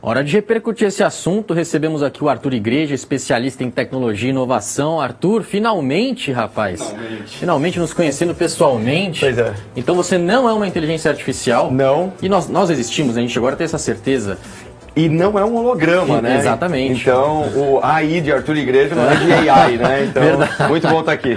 Hora de repercutir esse assunto, recebemos aqui o Arthur Igreja, especialista em tecnologia e inovação. Arthur, finalmente, rapaz. Finalmente nos conhecendo pessoalmente. Pois é. Então você não é uma inteligência artificial. Não. E nós existimos, a gente agora tem essa certeza. E não é um holograma, né? Exatamente. Então, o AI de Arthur Igreja não é de AI, né? Então, Verdade. muito bom estar aqui.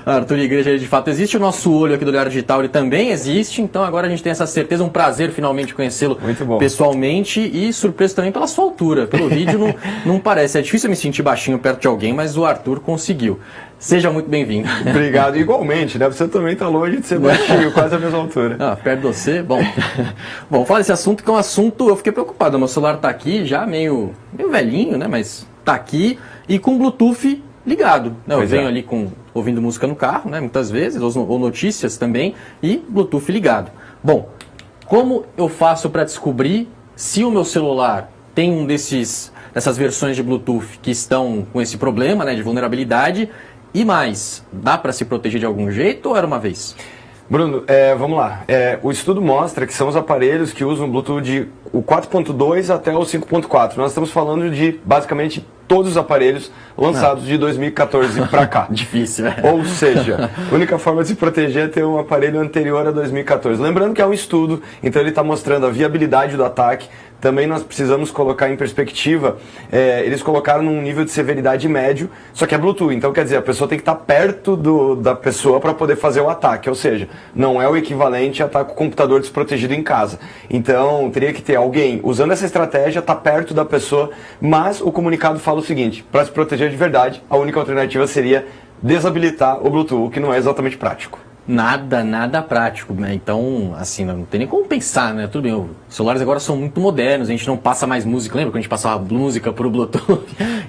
Arthur Igreja, ele de fato existe. O nosso olho aqui do Olhar Digital, ele também existe. Então agora a gente tem essa certeza, um prazer finalmente conhecê-lo pessoalmente e surpreso também pela sua altura. Pelo vídeo não parece. É difícil eu me sentir baixinho perto de alguém, mas o Arthur conseguiu. Seja muito bem-vindo. Obrigado. Igualmente, né? Você também está longe de ser baixinho, quase a mesma altura. Perto de você? Bom, fala desse assunto que é um assunto, eu fiquei preocupado. Meu celular está aqui já meio velhinho, né? Mas está aqui e com Bluetooth ligado. Né? Eu venho ali ouvindo música no carro, né? Muitas vezes, ou notícias também, e Bluetooth ligado. Bom, como eu faço para descobrir se o meu celular tem dessas versões de Bluetooth que estão com esse problema, né, de vulnerabilidade? E mais, dá para se proteger de algum jeito ou era uma vez? Bruno, vamos lá. O estudo mostra que são os aparelhos que usam Bluetooth de o 4.2 até o 5.4. Nós estamos falando de, basicamente, todos os aparelhos lançados de 2014 para cá. Difícil, né? Ou seja, a única forma de se proteger é ter um aparelho anterior a 2014. Lembrando que é um estudo, então ele está mostrando a viabilidade do ataque. Também nós precisamos colocar em perspectiva, eles colocaram num nível de severidade médio, só que é Bluetooth, então quer dizer, a pessoa tem que estar perto da pessoa para poder fazer o ataque, ou seja, não é o equivalente a estar com o computador desprotegido em casa. Então teria que ter alguém usando essa estratégia, estar perto da pessoa, mas o comunicado fala o seguinte: para se proteger de verdade, a única alternativa seria desabilitar o Bluetooth, o que não é exatamente prático. Nada prático, né? Então, assim, não tem nem como pensar, né? Tudo bem, os celulares agora são muito modernos, a gente não passa mais música, lembra quando a gente passava música por Bluetooth?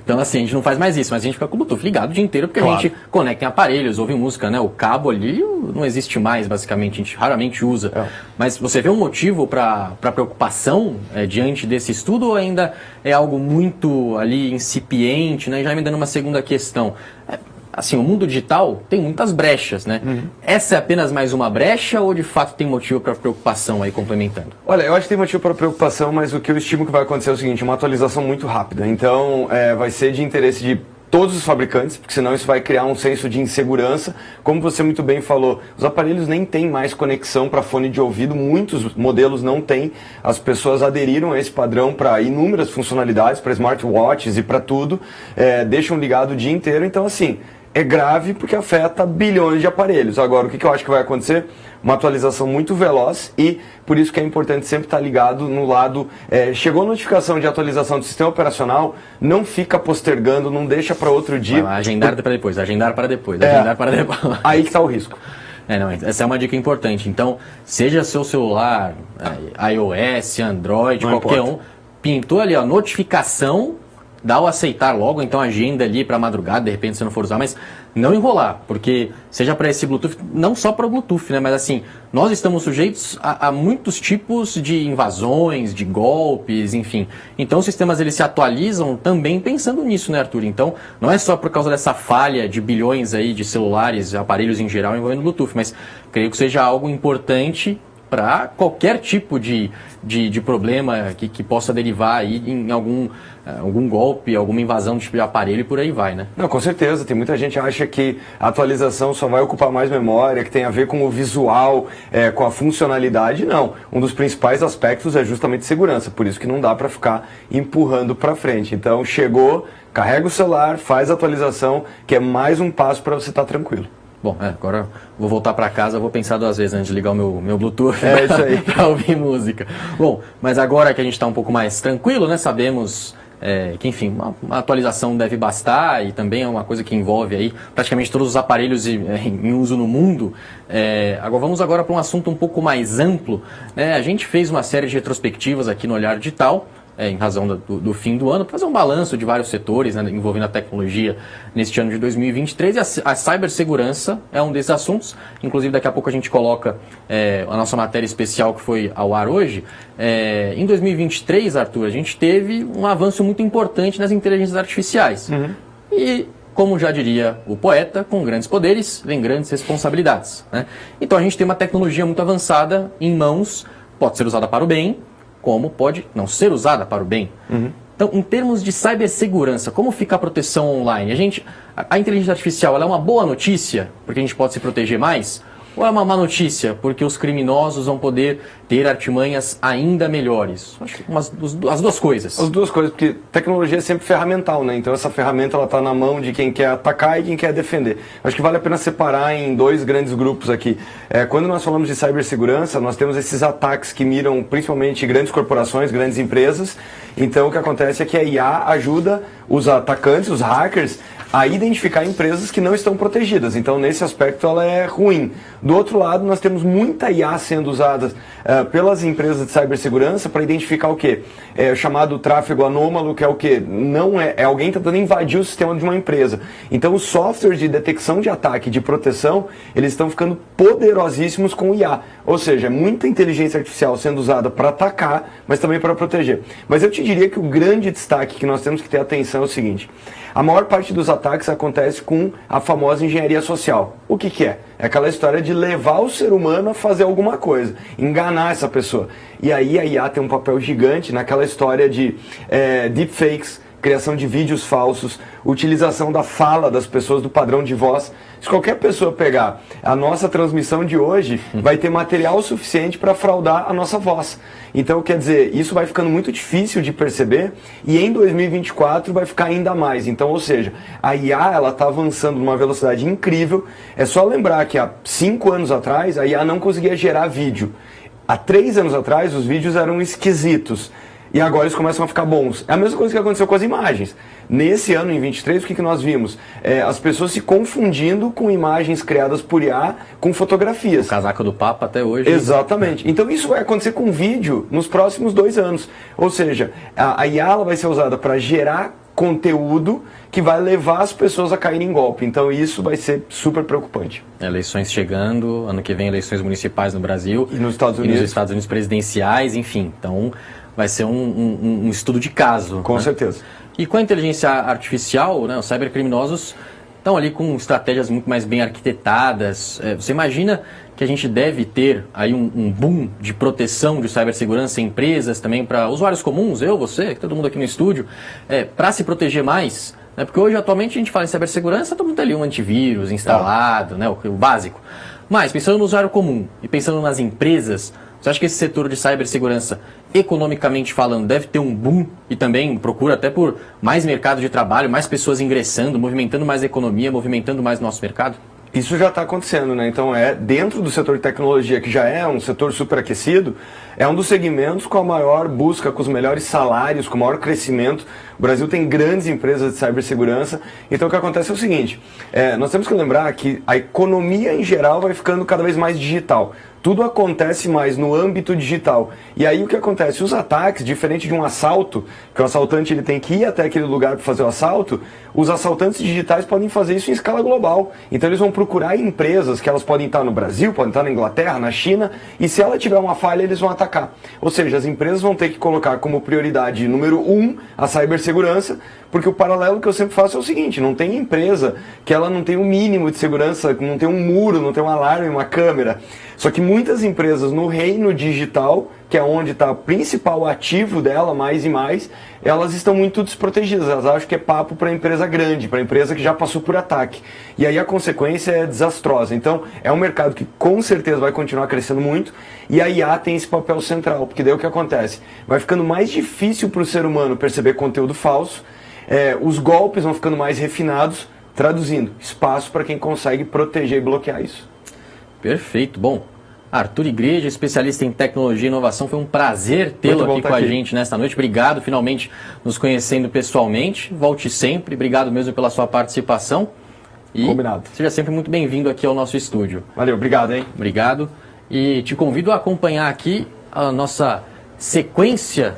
Então, assim, a gente não faz mais isso, mas a gente fica com o Bluetooth ligado o dia inteiro, porque a gente conecta em aparelhos, ouve música, né? O cabo ali não existe mais, basicamente, a gente raramente usa. Mas você vê um motivo para preocupação diante desse estudo ou ainda é algo muito ali incipiente, né? Já me dando uma segunda questão. Assim, o mundo digital tem muitas brechas, né? Essa é apenas mais uma brecha ou de fato tem motivo para preocupação aí, complementando? Olha, eu acho que tem motivo para preocupação, mas o que eu estimo que vai acontecer é o seguinte: uma atualização muito rápida. Então, vai ser de interesse de todos os fabricantes, porque senão isso vai criar um senso de insegurança. Como você muito bem falou, os aparelhos nem têm mais conexão para fone de ouvido, muitos modelos não têm. As pessoas aderiram a esse padrão para inúmeras funcionalidades, para smartwatches e para tudo, deixam ligado o dia inteiro. Então, assim, é grave porque afeta bilhões de aparelhos. Agora, o que eu acho que vai acontecer? Uma atualização muito veloz e por isso que é importante sempre estar ligado no lado... chegou a notificação de atualização do sistema operacional, não fica postergando, não deixa para outro dia. Agendar para depois. Aí que está o risco. Essa é uma dica importante. Então, seja seu celular, iOS, Android, qualquer um, pintou ali a notificação, dá o aceitar logo, então agenda ali para madrugada, de repente você não for usar, mas não enrolar, porque seja para esse Bluetooth, não só para o Bluetooth, né, mas assim, nós estamos sujeitos a muitos tipos de invasões, de golpes, enfim. Então os sistemas eles se atualizam também pensando nisso, né, Arthur? Então não é só por causa dessa falha de bilhões aí de celulares, aparelhos em geral envolvendo Bluetooth, mas creio que seja algo importante para qualquer tipo de problema que possa derivar aí em algum golpe, alguma invasão de tipo de aparelho e por aí vai, né? Não, com certeza. Tem muita gente que acha que a atualização só vai ocupar mais memória, que tem a ver com o visual, com a funcionalidade. Não. Um dos principais aspectos é justamente segurança. Por isso que não dá para ficar empurrando para frente. Então, chegou, carrega o celular, faz a atualização, que é mais um passo para você estar tranquilo. Bom, agora vou voltar para casa, vou pensar 2 vezes antes de ligar o meu Bluetooth isso aí. para ouvir música. Bom, mas agora que a gente está um pouco mais tranquilo, né, sabemos que, enfim, uma atualização deve bastar e também é uma coisa que envolve aí praticamente todos os aparelhos em uso no mundo. Agora vamos para um assunto um pouco mais amplo. A gente fez uma série de retrospectivas aqui no Olhar Digital, em razão do fim do ano, para fazer um balanço de vários setores, né, envolvendo a tecnologia neste ano de 2023, e a cibersegurança é um desses assuntos. Inclusive daqui a pouco a gente coloca a nossa matéria especial que foi ao ar hoje. Em 2023, Arthur, a gente teve um avanço muito importante nas inteligências artificiais. E, como já diria o poeta, com grandes poderes vem grandes responsabilidades, né? Então a gente tem uma tecnologia muito avançada em mãos, pode ser usada para o bem, como pode não ser usada para o bem. Então, em termos de cibersegurança, como fica a proteção online? A inteligência artificial, ela é uma boa notícia, porque a gente pode se proteger mais? Ou é uma má notícia, porque os criminosos vão poder ter artimanhas ainda melhores? Acho que as duas coisas. As duas coisas, porque tecnologia é sempre ferramental, né? Então essa ferramenta está na mão de quem quer atacar e quem quer defender. Acho que vale a pena separar em dois grandes grupos aqui. Quando nós falamos de cibersegurança, nós temos esses ataques que miram principalmente grandes corporações, grandes empresas. Então o que acontece é que a IA ajuda os atacantes, os hackers, a identificar empresas que não estão protegidas. Então, nesse aspecto, ela é ruim. Do outro lado, nós temos muita IA sendo usada pelas empresas de cibersegurança para identificar o quê? O chamado tráfego anômalo, que é o quê? Não é alguém tentando invadir o sistema de uma empresa. Então, os softwares de detecção de ataque, de proteção, eles estão ficando poderosíssimos com IA. Ou seja, é muita inteligência artificial sendo usada para atacar, mas também para proteger. Mas eu te diria que o grande destaque que nós temos que ter atenção é o seguinte: a maior parte dos ataques acontece com a famosa engenharia social. O que é? É aquela história de levar o ser humano a fazer alguma coisa, enganar essa pessoa. E aí a IA tem um papel gigante naquela história de deepfakes, criação de vídeos falsos, utilização da fala das pessoas, do padrão de voz. Se qualquer pessoa pegar a nossa transmissão de hoje, vai ter material suficiente para fraudar a nossa voz. Então, quer dizer, isso vai ficando muito difícil de perceber e em 2024 vai ficar ainda mais. Então, ou seja, a IA ela está avançando numa velocidade incrível. É só lembrar que há 5 anos atrás a IA não conseguia gerar vídeo. Há 3 anos atrás os vídeos eram esquisitos. E agora eles começam a ficar bons. É a mesma coisa que aconteceu com as imagens. Nesse ano, em 23, o que nós vimos? As pessoas se confundindo com imagens criadas por IA com fotografias. O casaco do Papa até hoje. Exatamente. Então isso vai acontecer com vídeo nos próximos 2 anos. Ou seja, a IA ela vai ser usada para gerar conteúdo que vai levar as pessoas a caírem em golpe. Então isso vai ser super preocupante. Eleições chegando, ano que vem eleições municipais no Brasil. E nos Estados Unidos. E nos Estados Unidos presidenciais, enfim. Então vai ser um estudo de caso. Com certeza. E com a inteligência artificial, né, os cybercriminosos estão ali com estratégias muito mais bem arquitetadas. Você imagina que a gente deve ter aí um boom de proteção de cibersegurança em empresas, também para usuários comuns, eu, você, todo mundo aqui no estúdio, para se proteger mais? Né, porque hoje, atualmente, a gente fala em cibersegurança, todo mundo tem ali um antivírus instalado, né, o básico. Mas, pensando no usuário comum e pensando nas empresas, você acha que esse setor de cibersegurança, economicamente falando, deve ter um boom e também procura até por mais mercado de trabalho, mais pessoas ingressando, movimentando mais a economia, movimentando mais o nosso mercado? Isso já está acontecendo, né? Então, dentro do setor de tecnologia, que já é um setor superaquecido, é um dos segmentos com a maior busca, com os melhores salários, com o maior crescimento. O Brasil tem grandes empresas de cibersegurança. Então, o que acontece é o seguinte, nós temos que lembrar que a economia em geral vai ficando cada vez mais digital. Tudo acontece mais no âmbito digital. E aí o que acontece? Os ataques, diferente de um assalto, que o assaltante ele tem que ir até aquele lugar para fazer o assalto, os assaltantes digitais podem fazer isso em escala global. Então eles vão procurar empresas que elas podem estar no Brasil, podem estar na Inglaterra, na China, e se ela tiver uma falha, eles vão atacar. Ou seja, as empresas vão ter que colocar como prioridade número 1 a cibersegurança, porque o paralelo que eu sempre faço é o seguinte: não tem empresa que ela não tem um mínimo de segurança, não tem um muro, não tem um alarme, uma câmera. Só que muitas empresas no reino digital, que é onde está o principal ativo dela, mais e mais, elas estão muito desprotegidas. Elas acham que é papo para empresa grande, para empresa que já passou por ataque. E aí a consequência é desastrosa. Então é um mercado que com certeza vai continuar crescendo muito, e a IA tem esse papel central, porque daí o que acontece? Vai ficando mais difícil para o ser humano perceber conteúdo falso, os golpes vão ficando mais refinados, traduzindo, espaço para quem consegue proteger e bloquear isso. Perfeito. Bom, Arthur Igreja, especialista em tecnologia e inovação, foi um prazer tê-lo aqui com a gente nesta noite. Obrigado, finalmente nos conhecendo pessoalmente. Volte sempre. Obrigado mesmo pela sua participação. E combinado. Seja sempre muito bem-vindo aqui ao nosso estúdio. Valeu, obrigado, hein? Obrigado. E te convido a acompanhar aqui a nossa sequência